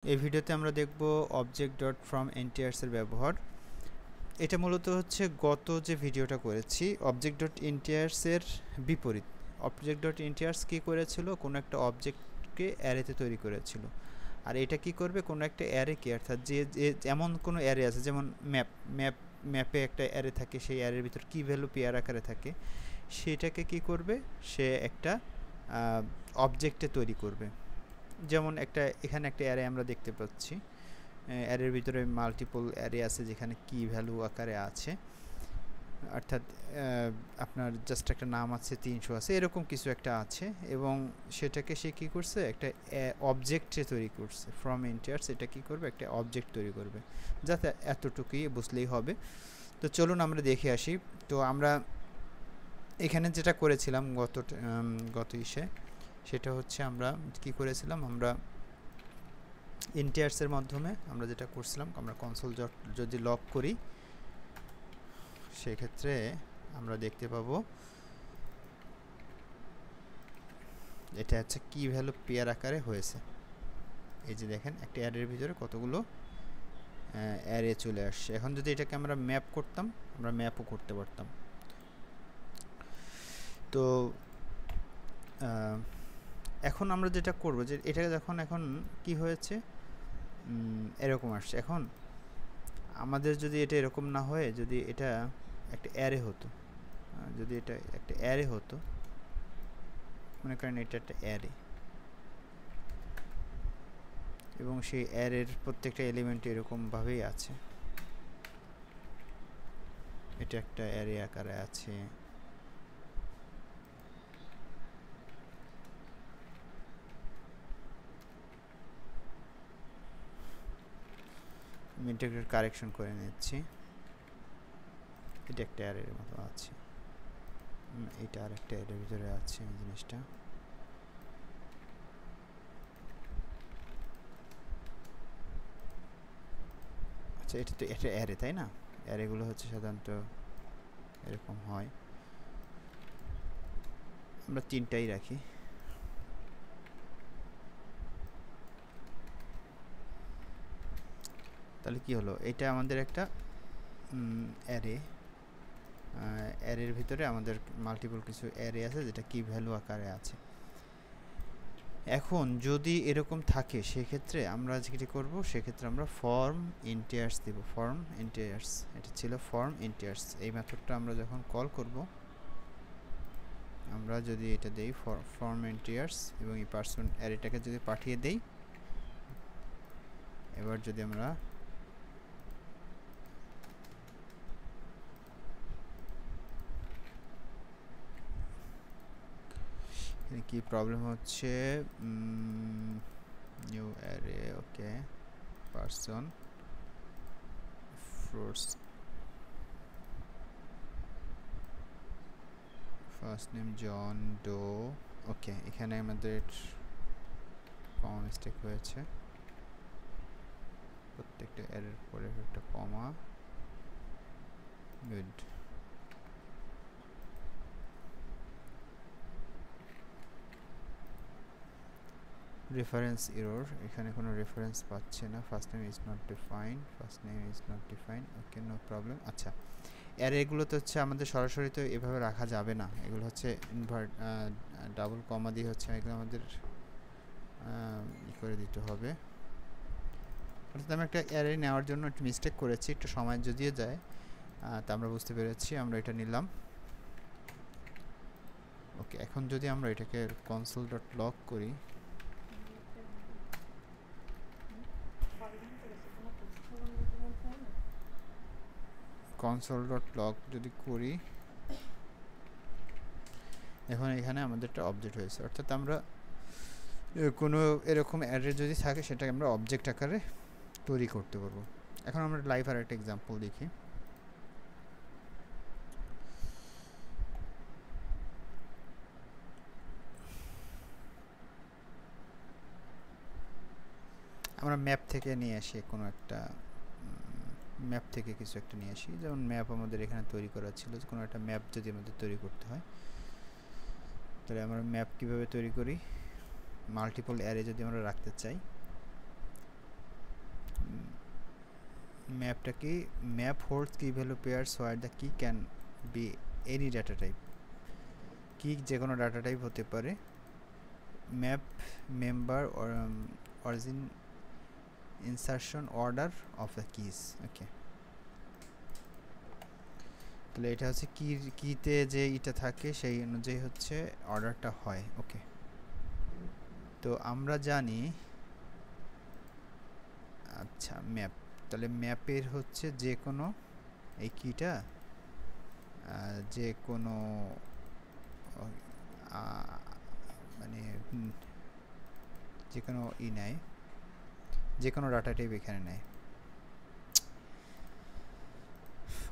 এই ভিডিওতে আমরা দেখব অবজেক্ট ডট ফ্রম এনটিআরস এর ব্যবহার। এটা মূলত হচ্ছে গত যে ভিডিওটা করেছি অবজেক্ট ডট এনটিআরস এর বিপরীত। অবজেক্ট ডট এনটিআরস কী করেছিল, কোনো একটা অবজেক্টকে অ্যারেতে তৈরি করেছিল। আর এটা কি করবে, কোনো একটা অ্যারেকে, অর্থাৎ যে এমন কোনো অ্যারে আছে, যেমন ম্যাপে একটা অ্যারে থাকে, সেই অ্যারের ভিতর কী ভ্যালু পেয়ার আকারে থাকে, সেটাকে কি করবে, সে একটা অবজেক্টে তৈরি করবে। যেমন এখানে একটা অ্যারে আমরা দেখতে পাচ্ছি, অ্যারের ভিতরে মাল্টিপল অ্যারে আছে যেখানে কি ভ্যালু আকারে আছে, অর্থাৎ আপনার জাস্ট একটা নাম আছে, 300 আছে, এরকম কিছু একটা আছে, এবং সেটাকে সে কী করছে, একটা অবজেক্টে তৈরি করছে। ফ্রম এনটিআরস এটা কী করবে, একটা অবজেক্ট তৈরি করবে। যাতে এতটুকুই বুঝলেই হবে। তো চলুন আমরা দেখে আসি। তো আমরা এখানে যেটা করেছিলাম গত ইসে, সেটা হচ্ছে আমরা কি করেছিলাম, আমরা এনটিআরসের মাধ্যমে আমরা যেটা করছিলাম, আমরা কনসোল যদি লক করি, সেক্ষেত্রে আমরা দেখতে পাবো এটা হচ্ছে কি ভ্যালু পেয়ার আকারে হয়েছে। এই যে দেখেন, একটা অ্যারের ভিতরে কতগুলো অ্যারে চলে আসছে। এখন যদি এটাকে আমরা ম্যাপ করতাম, আমরা ম্যাপও করতে পারতাম। তো এখন আমরা যেটা করব, যে এটা যখন এখন কি হয়েছে, এরকম আসছে। এখন আমাদের যদি এটা এরকম না হয়ে, যদি এটা একটা অ্যারে হতো, যদি এটা একটা অ্যারে হতো, মনে করেন এটা একটা অ্যারে, এবং সেই অ্যারের প্রত্যেকটা এলিমেন্ট এরকমভাবেই আছে, এটা একটা অ্যারে আকারে আছে, আমি এটাকে কারেকশন করে নিচ্ছি, এটা একটা অ্যারের মতো আছে, এটা আর একটা অ্যারের ভিতরে আছে এই জিনিসটা। আচ্ছা, এটা তো একটা অ্যারে, তাই না? অ্যারেগুলো হচ্ছে সাধারণত এরকম হয়, আমরা 3টাই রাখি। তাহলে কি হলো, এটা আমাদের একটা অ্যারে, অ্যারের ভিতরে আমাদের মাল্টিপল কিছু অ্যারে আছে যেটা কি ভ্যালু আকারে আছে। এখন যদি এরকম থাকে, সেক্ষেত্রে আমরা যেটি করব, সেক্ষেত্রে আমরা ফর্ম এনটিআরস দেব। ফর্ম এনটিআরস, এটা ছিল ফর্ম এনটিআরস। এই মেথডটা আমরা যখন কল করব, আমরা যদি এটা দেই ফর্ম এনটিআরস, এবং এই পার্সন অ্যারেটাকে যদি পাঠিয়ে দেই, এবার যদি আমরা কি প্রবলেম হচ্ছে, new array, okay, person fruits, first name John Doe, okay. এখানে আমাদের কমা মিস্টেক হয়েছে, প্রত্যেকটা অ্যারের পরে একটা কমা, গুড। রেফারেন্স এরর, এখানে কোনো রেফারেন্স পাচ্ছে না, first name is not define, first name is not define, okay, no problem. আচ্ছা, অ্যারেগুলো তো হচ্ছে আমাদের সরাসরি তো এভাবে রাখা যাবে না, এগুলো হচ্ছে ডাবল কমা দিয়ে হচ্ছে এগুলো আমাদের করে দিতে হবে। অর্থাৎ আমি একটা অ্যারে নেওয়ার জন্য একটু মিস্টেক করেছি, একটু সময় যদিও যায়, তা আমরা বুঝতে পেরেছি, আমরা এটা নিলাম। ওকে, এখন যদি আমরা এটাকে কনসোল ডট লক করি, কনসোল ডট লক যদি করি, এখন এখানে আমাদের একটা অবজেক্ট হয়েছে। অর্থাৎ আমরা কোনো এরকম অ্যারে যদি থাকে, সেটাকে আমরা অবজেক্ট আকারে তৈরি করতে পারবো। এখন আমরা লাইভ আর একটা এক্সাম্পল দেখি। আমরা ম্যাপ থেকে নিয়ে আসি, কোনো একটা ম্যাপ থেকে কিছু একটা নিয়ে আসি, যেমন ম্যাপ আমাদের এখানে তৈরি করা ছিল, কোনো একটা ম্যাপ যদি আমাদের তৈরি করতে হয়, তাহলে আমরা ম্যাপ কীভাবে তৈরি করি, মাল্টিপল অ্যারে যদি আমরা রাখতে চাই, ম্যাপটা কি map holds key value pairs where the key can be any data type, key যে কোনো ডাটা টাইপ হতে পারে। Map member origin insertion order of the keys. Okay, তাহলে এটা হচ্ছে কিতে যে এটা থাকে সেই অনুযায়ী হচ্ছে অর্ডারটা হয়। ওকে, তো আমরা জানি আচ্ছা ম্যাপ, তাহলে ম্যাপের হচ্ছে যে কোনো এই কিটা যে কোনো মানে যে কোনো নেয়, যে কোনো ডাটা টাইপ এখানে নেয়।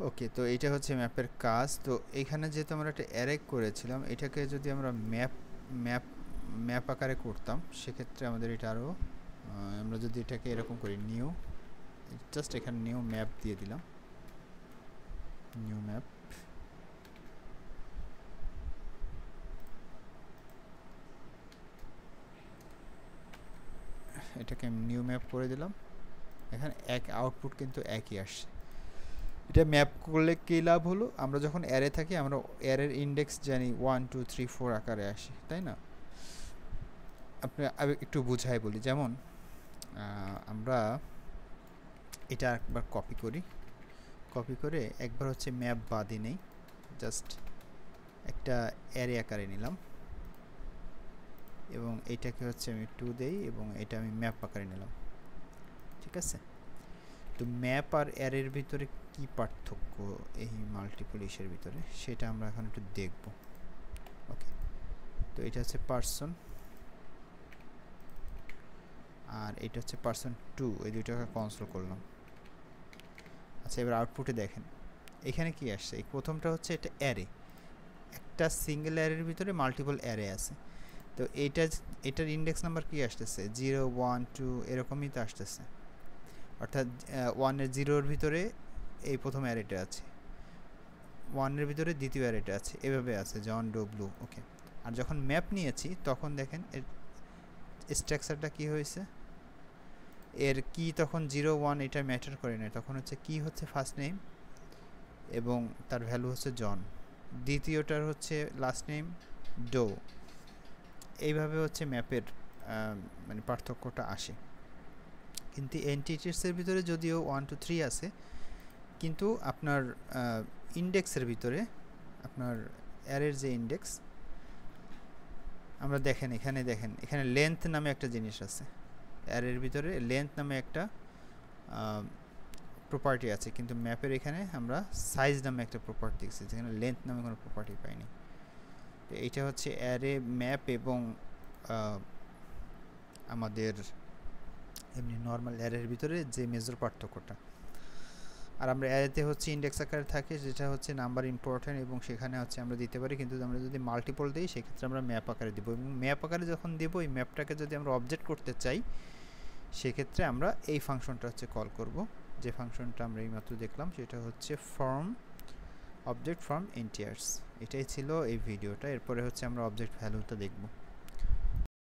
ওকে, তো এটা হচ্ছে ম্যাপের কাজ। তো এখানে যেহেতু আমরা একটা অ্যারে করেছিলাম, এটাকে যদি আমরা ম্যাপ আকারে করতাম সেক্ষেত্রে আমাদের এটা আরও, আমরা যদি এটাকে এরকম করি নিউ, জাস্ট এখানে নিউ ম্যাপ দিয়ে দিলাম, নিউ ম্যাপ, এটাকে নিউ ম্যাপ করে দিলাম। এখানে এক আউটপুট কিন্তু একই আসছে। এটা ম্যাপ করলে কী লাভ হলো, আমরা যখন অ্যারে থাকি আমরা অ্যারের ইন্ডেক্স জানি 1 2 3 4 আকারে আসে, তাই না? আপনি একটু বুঝাই বলি, যেমন আমরা এটা একবার কপি করি, কপি করে একবার হচ্ছে ম্যাপ বাদই নেই, জাস্ট একটা অ্যারে আকারে নিলাম এবং এইটাকে হচ্ছে আমি 2 দেই এবং এটা আমি ম্যাপ আকারে নিলাম। ঠিক আছে, তো ম্যাপ আর অ্যারের ভিতরে কি পার্থক্য এই মাল্টিপল ইসের ভিতরে সেটা আমরা এখন একটু দেখব। ওকে, তো এটা হচ্ছে পারসন আর এটা হচ্ছে পারসন 2, এই দুইটাকে কনসোল করলাম। আচ্ছা, এবার আউটপুটে দেখেন এখানে কি আসছে। এই প্রথমটা হচ্ছে এটা অ্যারে, একটা সিঙ্গেল অ্যারের ভিতরে মাল্টিপল অ্যারে আছে। তো এটার ইন্ডেক্স নাম্বার কি আসতেছে 0 1 2 এরকমই তো আসতেছে, অর্থাৎ 1-এর 0-এর ভিতরে এই প্রথম অ্যারেটা আছে, 1-এর ভিতরে দ্বিতীয় অ্যারেটা আছে, এভাবে আছে জন ডো ব্লু। ওকে, আর যখন ম্যাপ নিয়েছি তখন দেখেন এর স্ট্রাকচারটা কি হয়েছে, এর কি তখন 0 1 এটা ম্যাটার করে না, তখন হচ্ছে কি হচ্ছে ফার্স্ট নেম এবং তার ভ্যালু হচ্ছে জন, দ্বিতীয়টার হচ্ছে লাস্ট নেম ডো। এইভাবে হচ্ছে ম্যাপের মানে পার্থক্যটা আসে। কিন্তু এন্টিটিসের ভিতরে যদিও 1 2 3 আছে, কিন্তু আপনার ইন্ডেক্সের ভিতরে আপনার অ্যারের যে ইন্ডেক্স আমরা দেখেন এখানে লেন্থ নামে একটা জিনিস আছে, অ্যারের ভিতরে লেন্থ নামে একটা প্রপার্টি আছে, কিন্তু ম্যাপের এখানে আমরা সাইজ নামে একটা প্রপার্টি দেখছি, যেখানে লেন্থ নামে কোনো প্রপার্টি পাইনি। তো এইটা হচ্ছে অ্যারে, ম্যাপ এবং আমাদের এমনি নর্মাল অ্যারের ভিতরে যে মেজর পার্থক্যটা। আর আমরা অ্যারেতে হচ্ছে ইন্ডেক্স আকারে থাকে, যেটা হচ্ছে নাম্বার ইম্পর্টেন্ট এবং সেখানে হচ্ছে আমরা দিতে পারি, কিন্তু আমরা যদি মাল্টিপল দিই সেক্ষেত্রে আমরা ম্যাপ আকারে দেবো, এবং ম্যাপ আকারে যখন দেবো এই ম্যাপটাকে যদি আমরা অবজেক্ট করতে চাই সেক্ষেত্রে আমরা এই ফাংশনটা হচ্ছে কল করব, যে ফাংশনটা আমরা এইমাত্র দেখলাম, সেটা হচ্ছে ফর্ম অবজেক্ট ফ্রম ইন্টিজার্স। এটাই ছিল এই ভিডিওটা। এরপরে হচ্ছে আমরা অবজেক্ট ভ্যালুটা দেখব।